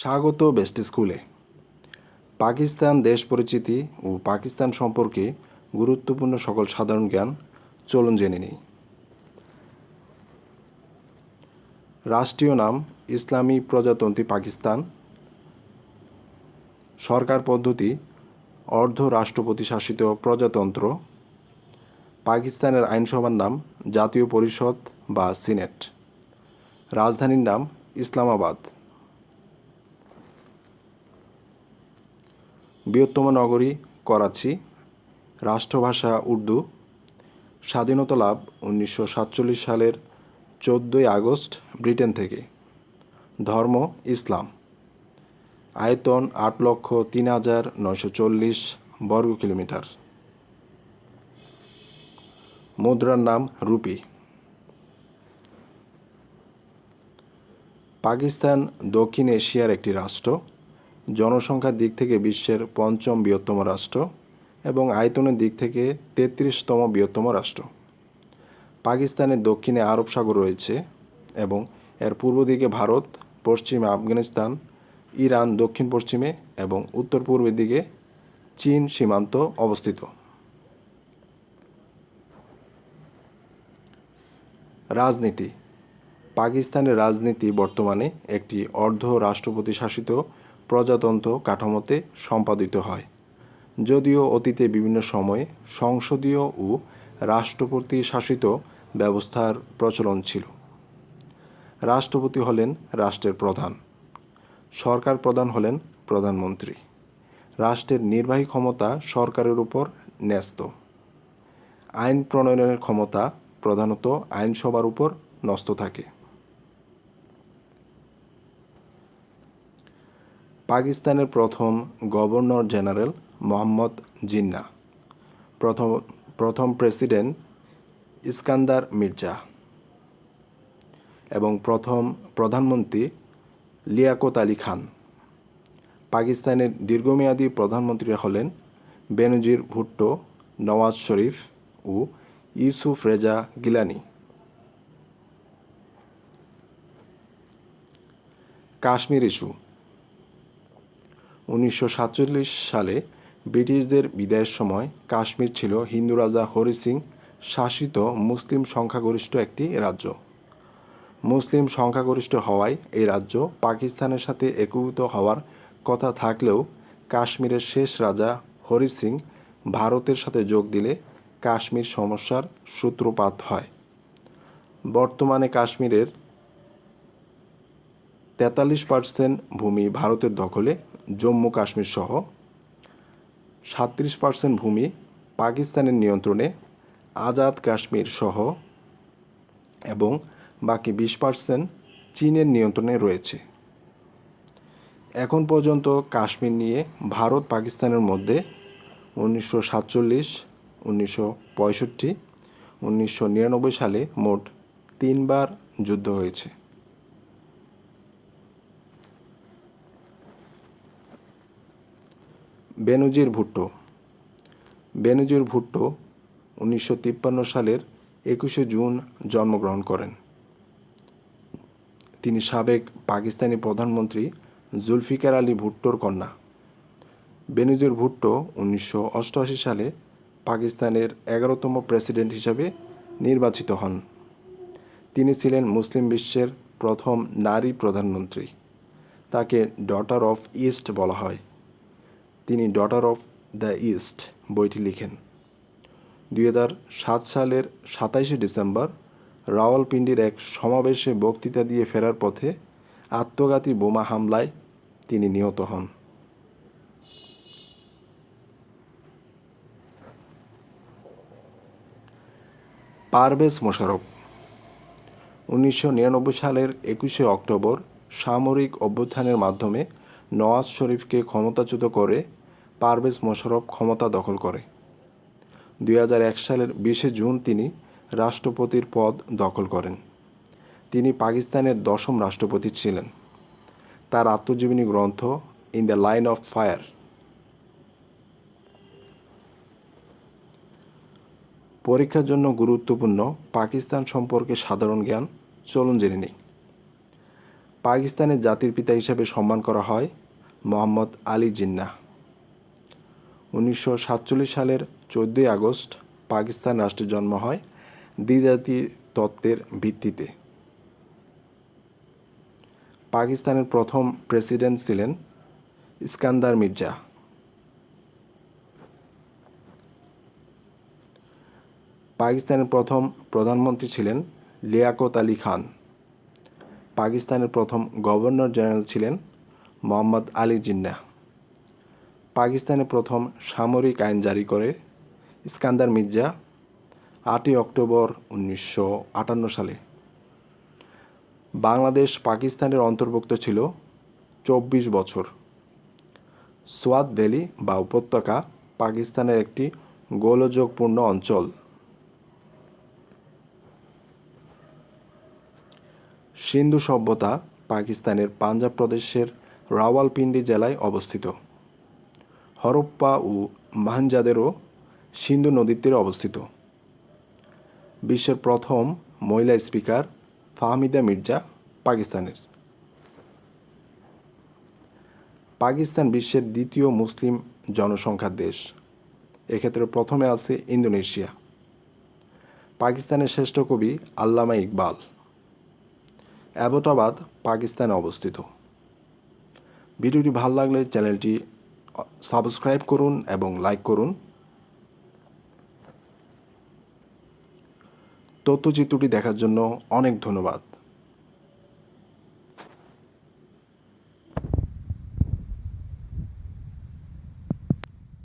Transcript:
স্বাগত বেস্ট স্কুলে। পাকিস্তান দেশ পরিচিতি ও পাকিস্তান সম্পর্কে গুরুত্বপূর্ণ সকল সাধারণ জ্ঞান চলুন জেনে নিই। রাষ্ট্রীয় নাম ইসলামী প্রজাতন্ত্রী পাকিস্তান। সরকার পদ্ধতি অর্ধ রাষ্ট্রপতি শাসিত প্রজাতন্ত্র। পাকিস্তানের আইনসভার নাম জাতীয় পরিষদ বা সিনেট। রাজধানীর নাম ইসলামাবাদ। বৃহত্তম নগরী করাচি। রাষ্ট্রভাষা উর্দু। স্বাধীনতা লাভ 1947 সালের 14 আগস্ট ব্রিটেন থেকে। ধর্ম ইসলাম। আয়তন 8,03,940 বর্গ কিলোমিটার। মুদ্রার নাম রুপি। পাকিস্তান দক্ষিণ এশিয়ার একটি রাষ্ট্র। জনসংখ্যার দিক থেকে বিশ্বের 5ম বৃহত্তম রাষ্ট্র এবং আয়তনের দিক থেকে 33তম বৃহত্তম রাষ্ট্র। পাকিস্তানের দক্ষিণে আরব সাগর রয়েছে এবং এর পূর্ব দিকে ভারত, পশ্চিমে আফগানিস্তান, ইরান দক্ষিণ পশ্চিমে এবং উত্তর পূর্বের দিকে চীন সীমান্ত অবস্থিত। রাজনীতি। পাকিস্তানের রাজনীতি বর্তমানে একটি অর্ধ রাষ্ট্রপতি শাসিত প্রজাতন্ত্র কাঠামোতে সম্পাদিত হয়, যদিও অতীতে বিভিন্ন সময়ে সংসদীয় ও রাষ্ট্রপতি শাসিত ব্যবস্থার প্রচলন ছিল। রাষ্ট্রপতি হলেন রাষ্ট্রের প্রধান। সরকার প্রধান হলেন প্রধানমন্ত্রী। রাষ্ট্রের নির্বাহী ক্ষমতা সরকারের উপর ন্যস্ত। আইন প্রণয়নের ক্ষমতা প্রধানত আইনসভার উপর ন্যস্ত থাকে। পাকিস্তানের প্রথম গভর্নর জেনারেল মোহাম্মদ জিন্নাহ। প্রথম প্রেসিডেন্ট ইস্কান্দার মির্জা এবং প্রথম প্রধানমন্ত্রী লিয়াকত আলী খান। পাকিস্তানের দীর্ঘমেয়াদী প্রধানমন্ত্রীরা হলেন বেনজির ভুট্টো, নওয়াজ শরীফ ও ইউসুফ রেজা গিলানি। কাশ্মীর ইস্যু। 1947 সালে ব্রিটিশদের বিদায়ের সময় কাশ্মীর ছিল হিন্দু রাজা হরি সিং শাসিত মুসলিম সংখ্যাগরিষ্ঠ একটি রাজ্য। মুসলিম সংখ্যাগরিষ্ঠ হওয়ায় এই রাজ্য পাকিস্তানের সাথে একীভূত হওয়ার কথা থাকলেও কাশ্মীরের শেষ রাজা হরি সিং ভারতের সাথে যোগ দিলে কাশ্মীর সমস্যার সূত্রপাত হয়। বর্তমানে কাশ্মীরের 43% ভূমি ভারতের দখলে, জম্মু কাশ্মীর সহ 37% ভূমি পাকিস্তানের নিয়ন্ত্রণে, আজাদ কাশ্মীর সহ, এবং বাকি 20% চীনের নিয়ন্ত্রণে রয়েছে। এখন পর্যন্ত কাশ্মীর নিয়ে ভারত পাকিস্তানের মধ্যে 1947, 1965, 1999 সালে মোট 3 বার যুদ্ধ হয়েছে। বেনজির ভুট্টো। বেনজির ভুট্টো 1953 সালের 21শে জুন জন্মগ্রহণ করেন। তিনি সাবেক পাকিস্তানি প্রধানমন্ত্রী জুলফিকার আলী ভুট্টোর কন্যা। বেনজির ভুট্টো 1988 সালে পাকিস্তানের 11তম প্রেসিডেন্ট হিসাবে নির্বাচিত হন। তিনি ছিলেন মুসলিম বিশ্বের প্রথম নারী প্রধানমন্ত্রী। তাকে ডটার অফ ইস্ট বলা হয়। তিনি ডটার অফ দ্য ইস্ট বইটি লিখেন। 2007 সালের 27শে ডিসেম্বর রাওয়ালপিন্ডির এক সমাবেশে বক্তৃতা দিয়ে ফেরার পথে আত্মঘাতী বোমা হামলায় তিনি নিহত হন। পারভেজ মোশাররফ। 1999 সালের 21শে অক্টোবর সামরিক অভ্যুত্থানের মাধ্যমে নওয়াজ শরীফকে ক্ষমতাচ্যুত করে পারভেজ মোশাররফ ক্ষমতা দখল করে। 2001 সালের 20শে জুন তিনি রাষ্ট্রপতির পদ দখল করেন। তিনি পাকিস্তানের 10ম রাষ্ট্রপতি ছিলেন। তার আত্মজীবনী গ্রন্থ in the line of fire. পরীক্ষার জন্য গুরুত্বপূর্ণ পাকিস্তান সম্পর্কে সাধারণ জ্ঞান চলুন জেনে নিই। পাকিস্তানের জাতির পিতা হিসেবে সম্মান করা হয় মোহাম্মদ আলী জিন্নাহ। 1947 সালের 14 আগস্ট পাকিস্তান রাষ্ট্রের জন্ম হয় দ্বিজাতি তত্ত্বের ভিত্তিতে। পাকিস্তানের প্রথম প্রেসিডেন্ট ছিলেন ইস্কান্দার মির্জা। পাকিস্তানের প্রথম প্রধানমন্ত্রী ছিলেন লিয়াকত আলী খান। পাকিস্তানের প্রথম গভর্নর জেনারেল ছিলেন মোহাম্মদ আলী জিন্নাহ। পাকিস্তানের প্রথম সামরিক আইন জারি করে ইস্কান্দার মির্জা 8 অক্টোবর 1958 সালে। বাংলাদেশ পাকিস্তানের অন্তর্ভুক্ত ছিল 24 বছর। সোয়াত ভ্যালি বা উপত্যকা পাকিস্তানের একটি গোলযোগপূর্ণ অঞ্চল। সিন্ধু সভ্যতা পাকিস্তানের পাঞ্জাব প্রদেশের রাওয়ালপিন্ডি জেলায় অবস্থিত। হরপ্পা ও মহেঞ্জোদারো সিন্ধু নদীর তীরে অবস্থিত। বিশ্বের প্রথম মহিলা স্পিকার ফাহমিদা মির্জা পাকিস্তানের। পাকিস্তান বিশ্বের দ্বিতীয় মুসলিম জনসংখ্যার দেশ। এক্ষেত্রে প্রথমে আছে ইন্দোনেশিয়া। পাকিস্তানের শ্রেষ্ঠ কবি আল্লামা ইকবাল। অ্যাবোটাবাদ পাকিস্তানে অবস্থিত। ভিডিওটি ভালো লাগলে চ্যানেলটি সাবস্ক্রাইব করুন এবং লাইক করুন। তথ্যচিত্রটি দেখার জন্য অনেক ধন্যবাদ।